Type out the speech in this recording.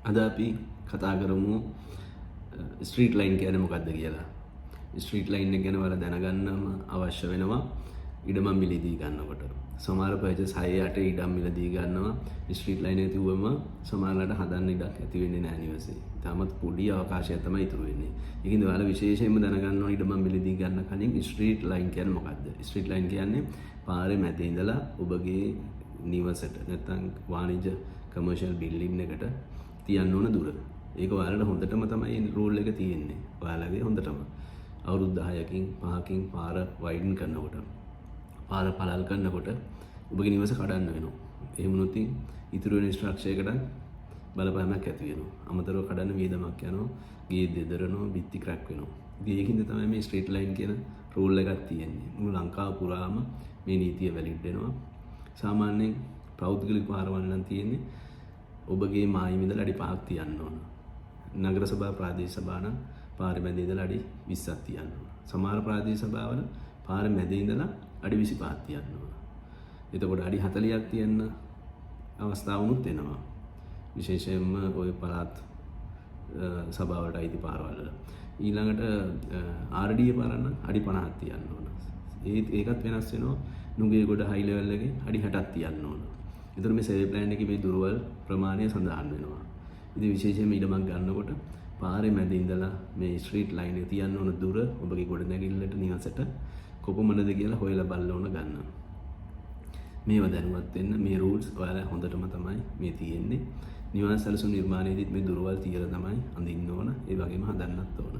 අද අපි කතා කරමු ස්ට්‍රීට් ලයින් කියන්නේ මොකක්ද කියලා. ස්ට්‍රීට් ලයින් එක ගැන ඔයාලා දැනගන්නම අවශ්‍ය වෙනවා ඉඩම මිලදී ගන්නකොට. සමහර පර්චේස් 6-8 ඉඩම් මිලදී ගන්නවා. ස්ට්‍රීට් ලයින් එක තිබුවම සමහරලාට හදන්න ඉඩක් ඇති වෙන්නේ නැහැ නිවසේ. තාමත් පොඩි අවකාශයක් තමයි ඉතුරු වෙන්නේ. ඒකින්ද ඔයාලා විශේෂයෙන්ම දැනගන්න ඕන ඉඩම මිලදී ගන්න කලින් ස්ට්‍රීට් ලයින් කියන්නේ මොකක්ද? ස්ට්‍රීට් ලයින් කියන්නේ පාරේ මැද ඉඳලා ඔබගේ නිවසට නැත්නම් වාණිජ්‍ය කමර්ෂල් බිල්ඩින් එකට තියන්න ඕන දුර. ඒක ඔයාලට හොඳටම තමයි රූල් එක තියෙන්නේ. ඔයාලගේ හොඳටම අවුරුදු 10කින් 5කින් පාර වයිඩන් කරනකොට පාර පළල් කරනකොට ඔබගේ නිවස කඩන්න වෙනවා. එහෙම වුණොත් ඉතුරු වෙන ස්ට්‍රක්චර් එකට බලපෑමක් ඇති වෙනවා. අමතරව කඩන්න වියදමක් යනවා. ගේ දෙදරනවා, බිත්ති ක්‍රැක් වෙනවා. ඉතින් ඒකින්ද තමයි මේ ස්ට්‍රීට් ලයින් කියන රූල් එකක් තියෙන්නේ. මුළු ලංකාව පුරාම මේ නීතිය වැලිඩ් වෙනවා. සාමාන්‍යයෙන් පෞද්ගලික පාරවල් නම් තියෙන්නේ ඔබගේ මායිම ඉඳලා අඩි 5ක් තියන්න ඕන. නගර සභා ප්‍රාදේශ සභා නම් පාරේ මැද ඉඳලා අඩි 20ක් තියන්න ඕන. සමහර ප්‍රාදේශ සභාවල පාරේ මැද ඉඳලා අඩි 25ක් තියන්න ඕන. එතකොට අඩි 40ක් තියන්න අවස්ථාවුනුත් එනවා. විශේෂයෙන්ම ওই පළාත් සභාවට අයිති පාරවල් වල. ඊළඟට RDA පාර නම් අඩි 50ක් තියන්න ඕන. ඒකත් වෙනස් වෙනවා. නුගේගොඩ හයි ලෙවල් එකේ අඩි 60ක් තියන්න ඕන. ඒතර මේ සර්වේ ප්ලෑන් එකේ මේ දුරවල් ප්‍රමාණය සඳහන් වෙනවා. ඉතින් විශේෂයෙන්ම ඉඩමක් ගන්නකොට පාරේ මැද ඉඳලා මේ ස්ට්‍රීට් ලයින් එක තියන්න ඕන දුර ඔබගේ ගොඩනැගිල්ලට නිවසට කොපමණද කියලා හොයලා බලලා ඕන ගන්න. මේව දැනුවත් වෙන්න මේ රූල්ස් ඔයාලා හොඳටම තමයි මේ තියෙන්නේ. නිවාස සැලසුම් නිර්මාණයේදීත් මේ දුරවල් තියලා තමයි අඳින්න ඕන. ඒ වගේම හදන්නත් ඕන.